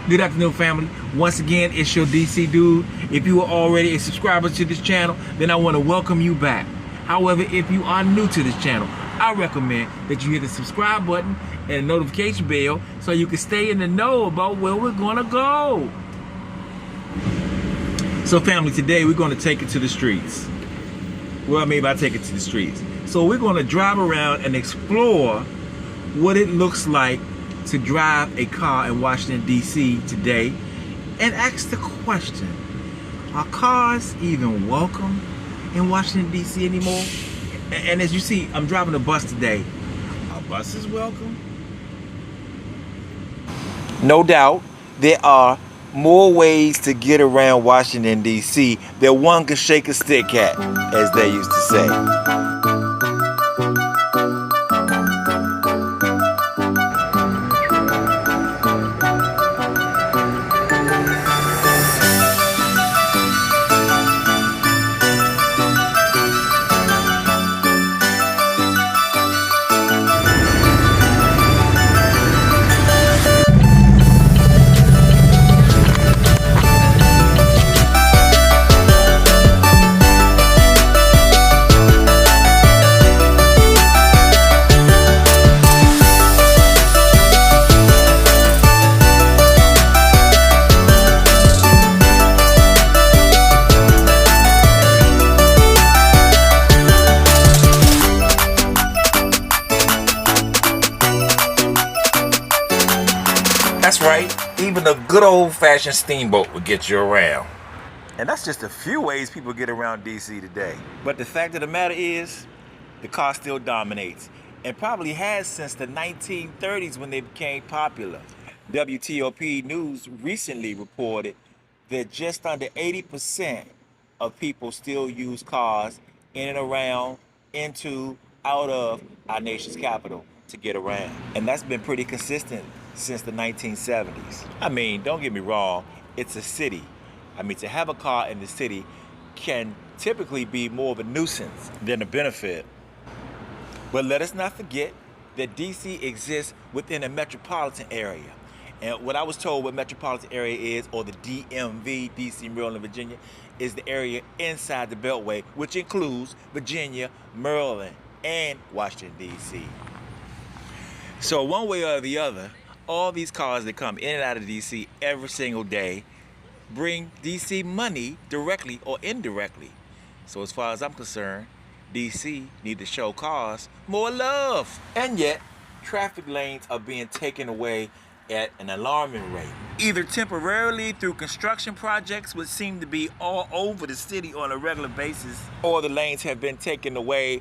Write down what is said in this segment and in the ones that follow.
Good afternoon, family. Once again, it's your DC dude. If you are already a subscriber to this channel, then I want to welcome you back. However, if you are new to this channel, I recommend that you hit the subscribe button and the notification bell so you can stay in the know about where we're gonna go. So family, today we're gonna take it to the streets. Well, maybe I take it to the streets. So we're gonna drive around and explore what it looks like to drive a car in Washington, D.C. today, and ask the question, are cars even welcome in Washington, D.C. anymore? And as you see, I'm driving a bus today. Are buses welcome? No doubt, there are more ways to get around Washington, D.C. than one can shake a stick at, as they used to say. That's right, even a good old-fashioned steamboat would get you around. And that's just a few ways people get around DC today. But the fact of the matter is, the car still dominates, and probably has since the 1930s when they became popular. WTOP News recently reported that just under 80% of people still use cars in and around, into, out of our nation's capital to get around. And that's been pretty consistent since the 1970s. I mean, don't get me wrong, it's a city. I mean, to have a car in the city can typically be more of a nuisance than a benefit. But let us not forget that DC exists within a metropolitan area. And what I was told what metropolitan area is, or the DMV, DC, Maryland, Virginia, is the area inside the Beltway, which includes Virginia, Maryland, and Washington, DC. So one way or the other, all these cars that come in and out of DC every single day bring DC money directly or indirectly. So as far as I'm concerned, DC need to show cars more love. And yet, traffic lanes are being taken away at an alarming rate. Either temporarily through construction projects, which seem to be all over the city on a regular basis, or the lanes have been taken away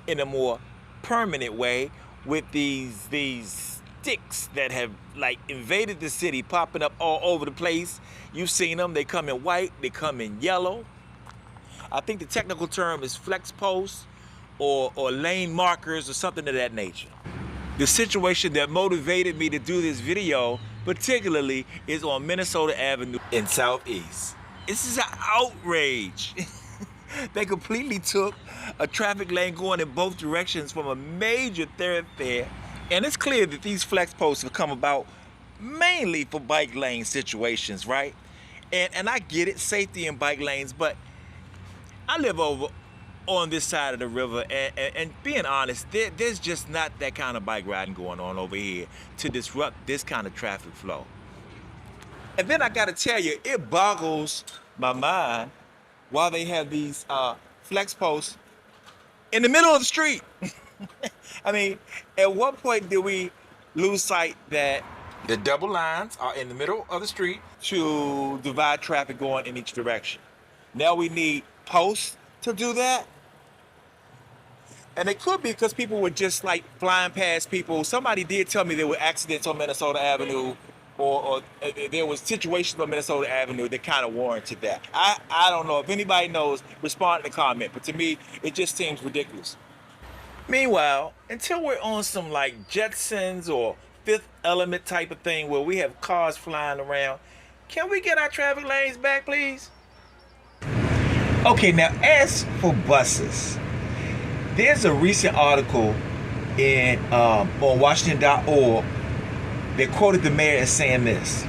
in a more permanent way with these sticks that have like invaded the city, popping up all over the place. You've seen them. They come in white, they come in yellow. I think the technical term is flex posts or lane markers or something of that nature. The situation that motivated me to do this video particularly is on Minnesota Avenue in Southeast. This is an outrage. They completely took a traffic lane going in both directions from a major thoroughfare. And it's clear that these flex posts have come about mainly for bike lane situations, right? And I get it, safety in bike lanes, but I live over on this side of the river, and being honest, there's just not that kind of bike riding going on over here to disrupt this kind of traffic flow. And then I gotta tell you, it boggles my mind why they have these flex posts in the middle of the street. I mean, at what point do we lose sight that the double lines are in the middle of the street to divide traffic going in each direction? Now we need posts to do that. And it could be because people were just like flying past people. Somebody did tell me there were accidents on Minnesota Avenue, or there was situations on Minnesota Avenue that kind of warranted that. I don't know. If anybody knows, respond in the comment. But to me, it just seems ridiculous. Meanwhile, until we're on some like Jetsons or Fifth Element type of thing where we have cars flying around, can we get our traffic lanes back, please? Okay, now as for buses, there's a recent article on Washington.org that quoted the mayor as saying this: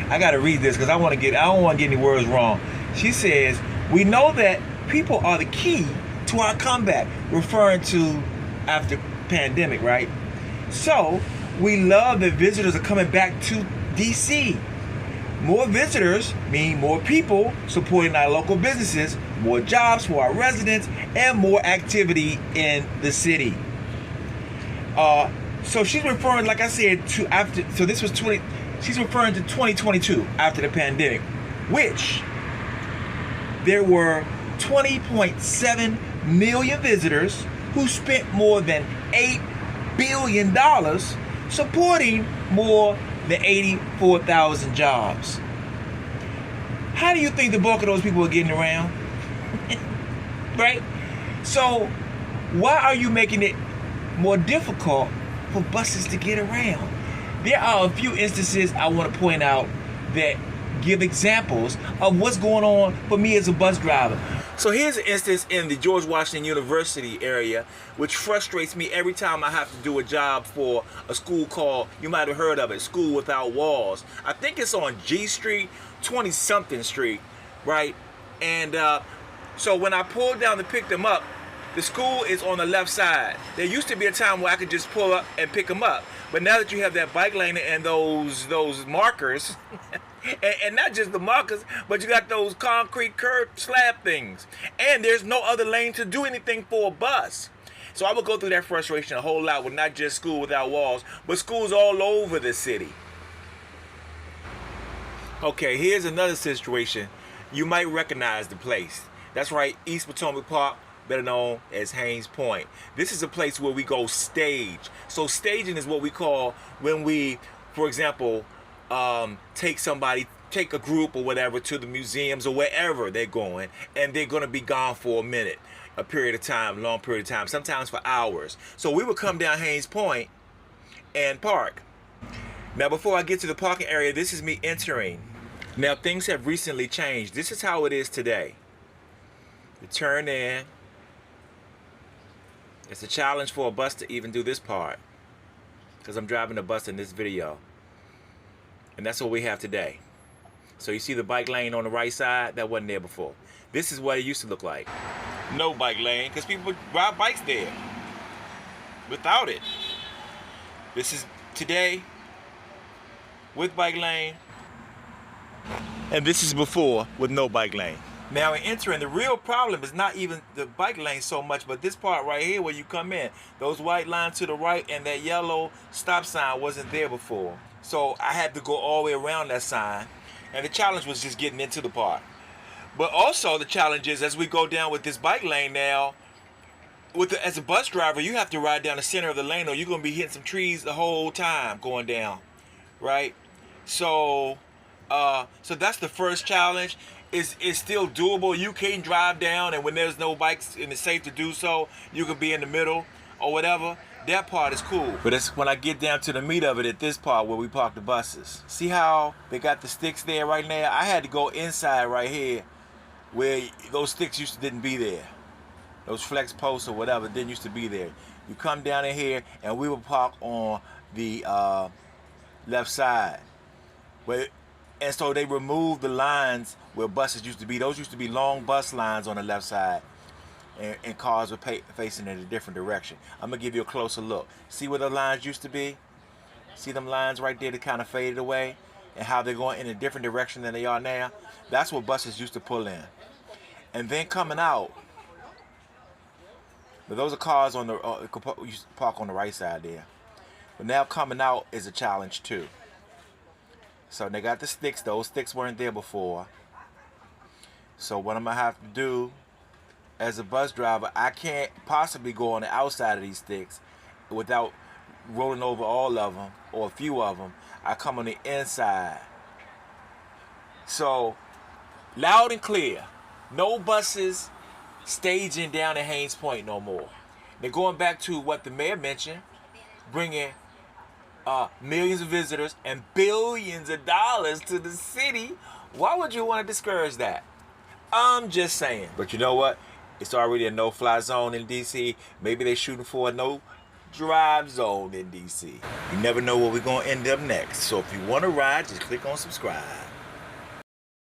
I gotta read this because I don't want to get any words wrong. She says, "We know that people are the key to our comeback," referring to after pandemic, right? So we love that visitors are coming back to DC. More visitors mean more people supporting our local businesses, more jobs for our residents, and more activity in the city. So she's referring, like I said, to after. So this was 20. She's referring to 2022 after the pandemic, which there were 20.7 million visitors who spent more than $8 billion supporting more than 84,000 jobs. How do you think the bulk of those people are getting around? Right? So why are you making it more difficult for buses to get around? There are a few instances I want to point out that give examples of what's going on for me as a bus driver. So here's an instance in the George Washington University area, which frustrates me every time I have to do a job for a school called, you might have heard of it, School Without Walls. I think it's on G Street, 20-something Street, right? And so when I pulled down to pick them up, the school is on the left side. There used to be a time where I could just pull up and pick them up. But now that you have that bike lane and those markers, and not just the markers, but you got those concrete curb slab things. And there's no other lane to do anything for a bus. So I would go through that frustration a whole lot with not just School Without Walls, but schools all over the city. Okay, here's another situation. You might recognize the place. That's right, East Potomac Park, better known as Haynes Point. This is a place where we go stage. So staging is what we call when we, for example, take a group or whatever to the museums or wherever they're going, and they're going to be gone for a minute, a period of time, long period of time, sometimes for hours. So we would come down Haynes Point and park. Now before I get to the parking area, this is me entering. Now things have recently changed. This is how it is today. You turn in. It's a challenge for a bus to even do this part, because I'm driving a bus in this video. And that's what we have today. So you see the bike lane on the right side? That wasn't there before. This is what it used to look like. No bike lane, because people ride bikes there without it. This is today with bike lane, and this is before with no bike lane. Now in entering, the real problem is not even the bike lane so much, but this part right here where you come in. Those white lines to the right and that yellow stop sign wasn't there before. So I had to go all the way around that sign, and the challenge was just getting into the park. But also the challenge is, as we go down with this bike lane now, as a bus driver, you have to ride down the center of the lane or you're going to be hitting some trees the whole time going down, right? So that's the first challenge. It's still doable. You can drive down, and when there's no bikes and it's safe to do so, you can be in the middle or whatever. That part is cool. But it's when I get down to the meat of it at this part where we park the buses. See how they got the sticks there right now? I had to go inside right here where those sticks didn't be there. Those flex posts or whatever didn't used to be there. You come down in here and we will park on the left side. And so they removed the lines where buses used to be. Those used to be long bus lines on the left side, and cars were facing in a different direction. I'm going to give you a closer look. See where the lines used to be? See them lines right there that kind of faded away? And how they're going in a different direction than they are now? That's what buses used to pull in. And then coming out, but those are cars on the, you used to park on the right side there. But now coming out is a challenge too. So they got the sticks. Those sticks weren't there before. So what I'm going to have to do as a bus driver, I can't possibly go on the outside of these sticks without rolling over all of them or a few of them. I come on the inside. So loud and clear, no buses staging down at Haynes Point no more. They're going back to what the mayor mentioned, bringing millions of visitors and billions of dollars to the city. Why would you want to discourage that? I'm just saying. But you know what? It's already a no-fly zone in DC. Maybe they're shooting for a no drive zone in DC. You never know where we're going to end up next. So if you want to ride, just click on subscribe.